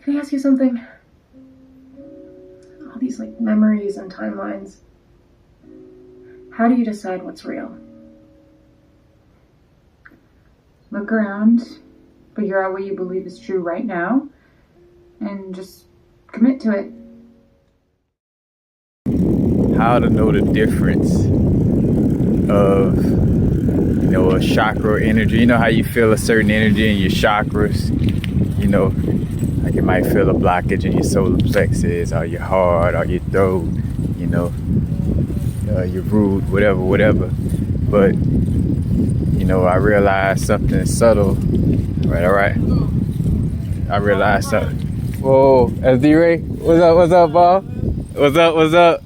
Can I ask you something? All these like memories and timelines. How do you decide what's real? Look around, figure out what you believe is true right now, and just commit to it. How to know the difference of, a chakra energy. You know how you feel a certain energy in your chakras? Like you might feel a blockage in your solar plexus or your heart or your throat, your root, whatever. But, I realized something subtle. All right. I realized something. Whoa, SD Ray, what's up, Bob? What's up?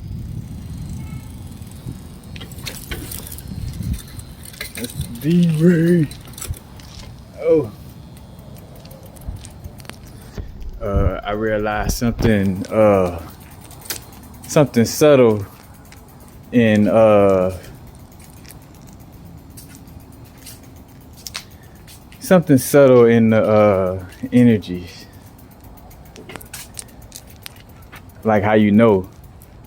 D-Ray. Oh. I realized something subtle in the energies. Like how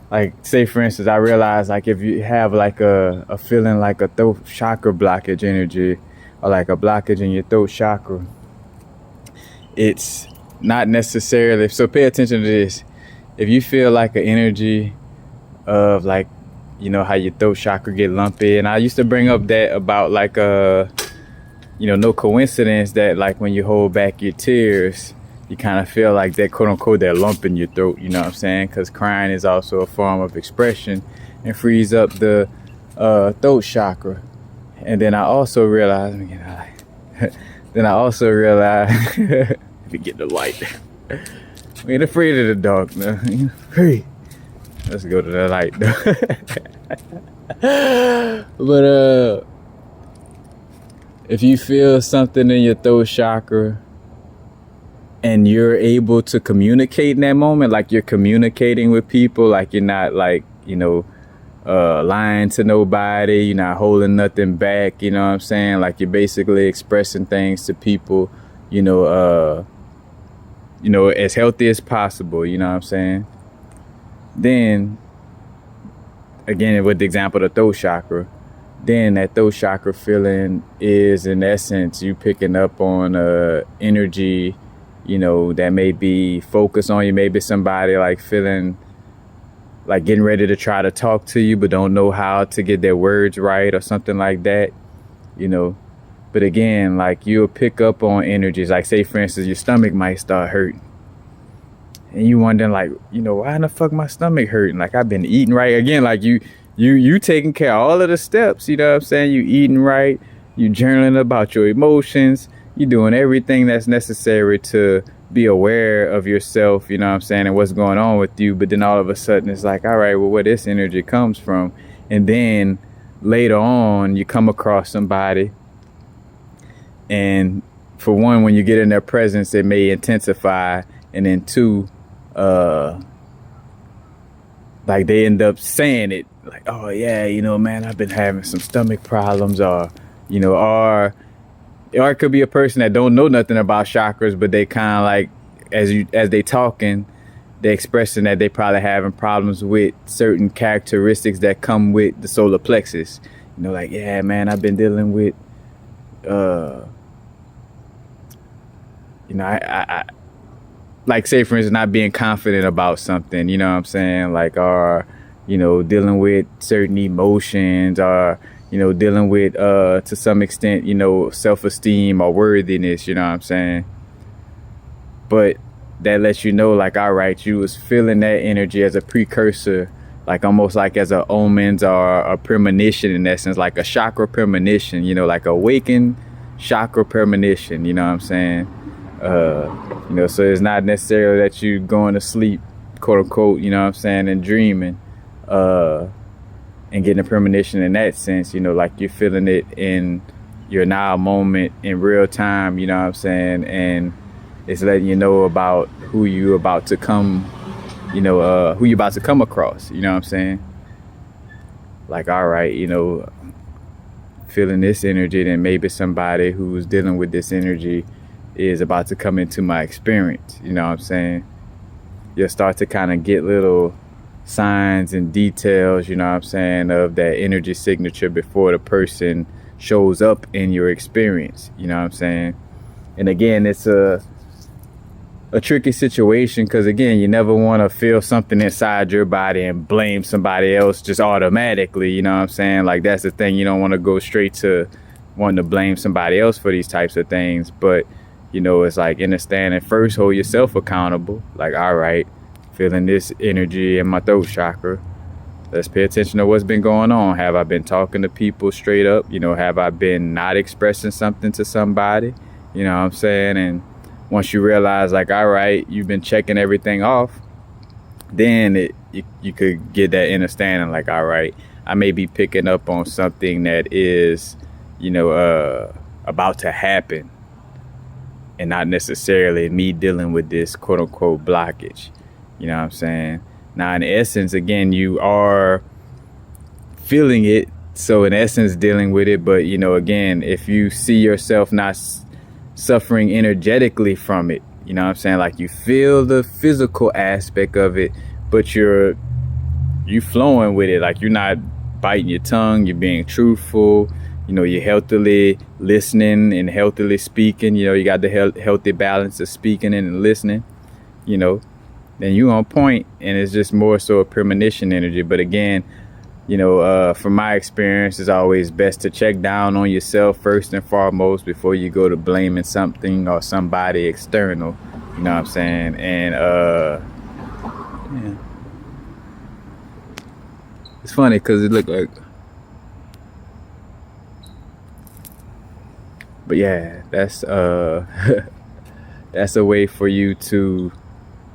like say for instance, I realized like if you have like a feeling like a throat chakra blockage energy or like a blockage in your throat chakra, it's not necessarily, so pay attention to this. If you feel like an energy of like, how your throat chakra get lumpy, and I used to bring up that about like no coincidence that like when you hold back your tears, you kind of feel like that quote unquote that lump in your throat, you know what I'm saying? Because crying is also a form of expression and frees up the throat chakra. And then I also realized, let me get the light. We ain't afraid of the dark now. Hey, let's go to the light. But if you feel something in your throat chakra and you're able to communicate in that moment, like you're communicating with people, like you're not like, lying to nobody, you're not holding nothing back, you know what I'm saying? Like you're basically expressing things to people, as healthy as possible, you know what I'm saying? Then, again, with the example of the throat chakra, then that throat chakra feeling is, in essence, you picking up on energy, that may be focused on you. Maybe somebody like feeling like getting ready to try to talk to you, but don't know how to get their words right or something like that, But again, like you'll pick up on energies. Like say, for instance, your stomach might start hurting. And you wondering like, why in the fuck my stomach hurting? Like I've been eating right. Again, like you taking care of all of the steps, you know what I'm saying? You eating right, you journaling about your emotions, you doing everything that's necessary to be aware of yourself, you know what I'm saying, and what's going on with you. But then all of a sudden it's like, all right, well, where this energy comes from. And then later on you come across somebody, and for one, when you get in their presence, it may intensify, and then two, like they end up saying it like, oh yeah, man, I've been having some stomach problems, or or it could be a person that don't know nothing about chakras, but they kind of like, as they talking, they expressing that they probably having problems with certain characteristics that come with the solar plexus. Like, yeah, man, I've been dealing with I like, say for instance, not being confident about something, you know what I'm saying? Like, or, dealing with certain emotions, or, dealing with, to some extent, self-esteem or worthiness, you know what I'm saying? But that lets you know, like, all right, you was feeling that energy as a precursor, like almost like as a omens or a premonition, in essence, like a chakra premonition, like awakened chakra premonition, you know what I'm saying? So it's not necessarily that you going to sleep, quote unquote, you know what I'm saying, and dreaming, and getting a premonition in that sense, like you're feeling it in your now moment in real time, you know what I'm saying, and it's letting you know about who you about to come, who you about to come across, you know what I'm saying? Like, all right, feeling this energy, then maybe somebody who's dealing with this energy, is about to come into my experience. You know what I'm saying? You'll start to kind of get little signs and details, you know what I'm saying, of that energy signature before the person shows up in your experience. You know what I'm saying? And again, it's a tricky situation, because again, you never want to feel something inside your body and blame somebody else just automatically. You know what I'm saying? Like, that's the thing. You don't want to go straight to wanting to blame somebody else for these types of things. But you know, it's like understanding first, hold yourself accountable. Like, all right, feeling this energy in my throat chakra, let's pay attention to what's been going on. Have I been talking to people straight up? You know, have I been not expressing something to somebody? You know what I'm saying? And once you realize, like, all right, you've been checking everything off, then you could get that understanding, like, all right, I may be picking up on something that is, you know, about to happen, and not necessarily me dealing with this quote unquote blockage. You know what I'm saying? Now, in essence, again, you are feeling it. So in essence, dealing with it. But, you know, again, if you see yourself not suffering energetically from it, you know what I'm saying? Like, you feel the physical aspect of it, but you flowing with it. Like, you're not biting your tongue. You're being truthful. You know, you're healthily listening and healthily speaking. You know, you got the healthy balance of speaking and listening, you know, then you on point. And it's just more so a premonition energy. But again, you know, from my experience, it's always best to check down on yourself first and foremost before you go to blaming something or somebody external. You know what I'm saying? And yeah. It's funny because it looked like, but yeah, that's that's a way for you to,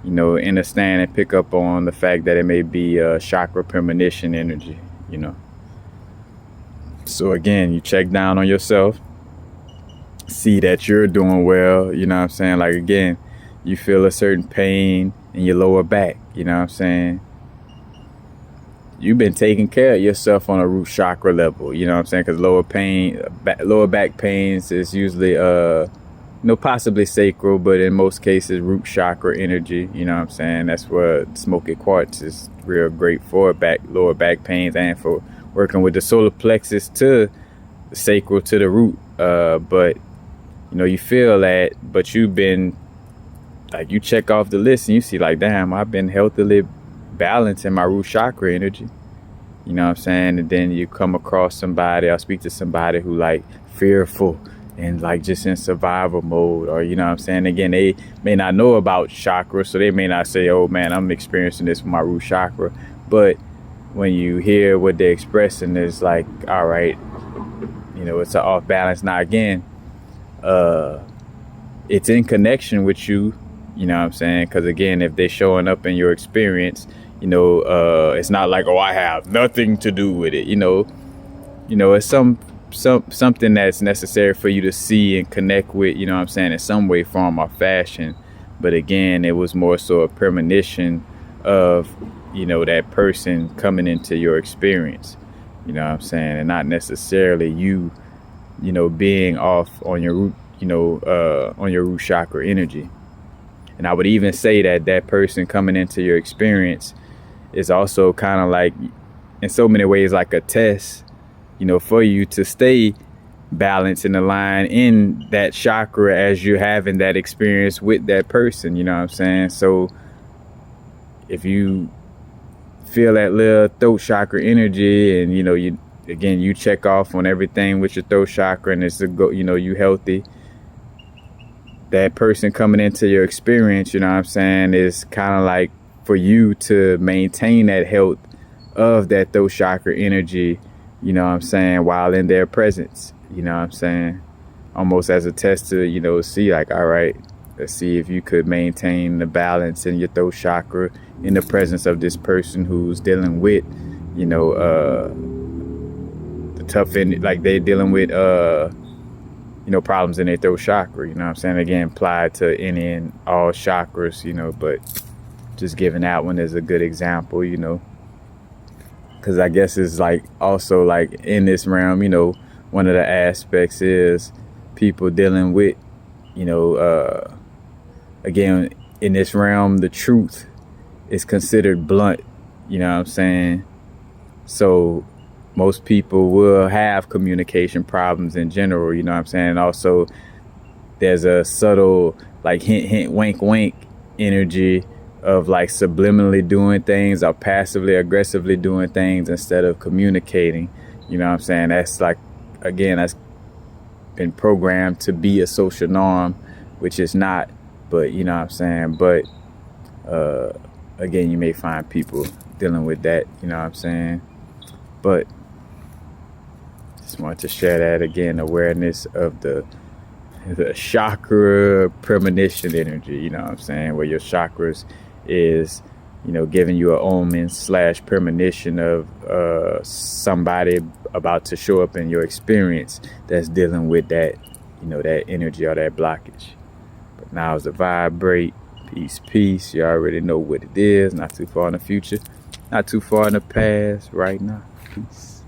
you know, understand and pick up on the fact that it may be a chakra premonition energy, you know. So again, you check down on yourself, see that you're doing well, you know what I'm saying? Like, again, you feel a certain pain in your lower back, you know what I'm saying? You've been taking care of yourself on a root chakra level, you know what I'm saying? Because lower back pains is usually, you know, possibly sacral, but in most cases, root chakra energy, you know what I'm saying? That's where smoky quartz is real great for lower back pains and for working with the solar plexus to the sacral to the root. But, you know, you feel that, but you've been, like, you check off the list and you see, like, damn, I've been healthily balance in my root chakra energy, you know what I'm saying? And then you come across somebody or speak to somebody who, like, fearful and, like, just in survival mode, or, you know what I'm saying? Again, they may not know about chakra, so they may not say, oh man, I'm experiencing this with my root chakra. But when you hear what they're expressing, it's like, all right, you know, it's an off balance. Now again, it's in connection with you, you know what I'm saying? Because again, if they're showing up in your experience, you know, it's not like, oh, I have nothing to do with it. You know, it's something that's necessary for you to see and connect with, you know what I'm saying, in some way, form, or fashion. But again, it was more so a premonition of, you know, that person coming into your experience, you know what I'm saying, and not necessarily you know, being off on your root, you know, on your root chakra energy. And I would even say that that person coming into your experience is also kind of like, in so many ways, like a test, you know, for you to stay balanced and aligned in that chakra as you're having that experience with that person, you know what I'm saying? So if you feel that little throat chakra energy and, you know, you check off on everything with your throat chakra and it's you know, you healthy, that person coming into your experience, you know what I'm saying, is kind of like for you to maintain that health of that throat chakra energy, you know what I'm saying, while in their presence, you know what I'm saying, almost as a test to, you know, see, like, all right, let's see if you could maintain the balance in your throat chakra in the presence of this person who's dealing with, you know, the tough end, like they're dealing with, you know, problems in their throat chakra, you know what I'm saying? Again, applied to any and all chakras, you know, but just giving that one as a good example, you know, because I guess it's like also like in this realm, you know, one of the aspects is people dealing with you know, again, in this realm, the truth is considered blunt, you know what I'm saying? So most people will have communication problems in general, you know what I'm saying? Also, there's a subtle, like, hint, hint, wink, wink energy of like subliminally doing things or passively aggressively doing things instead of communicating, you know what I'm saying? That's like, again, that's been programmed to be a social norm, which is not, but you know what I'm saying? But again, you may find people dealing with that, you know what I'm saying? But just wanted to share that again, awareness of the chakra premonition energy, you know what I'm saying? Where your chakras is, you know, giving you an omen / premonition of somebody about to show up in your experience that's dealing with that, you know, that energy or that blockage. But now it's a vibrate. Peace, peace. You already know what it is. Not too far in the future. Not too far in the past. Right now. Peace.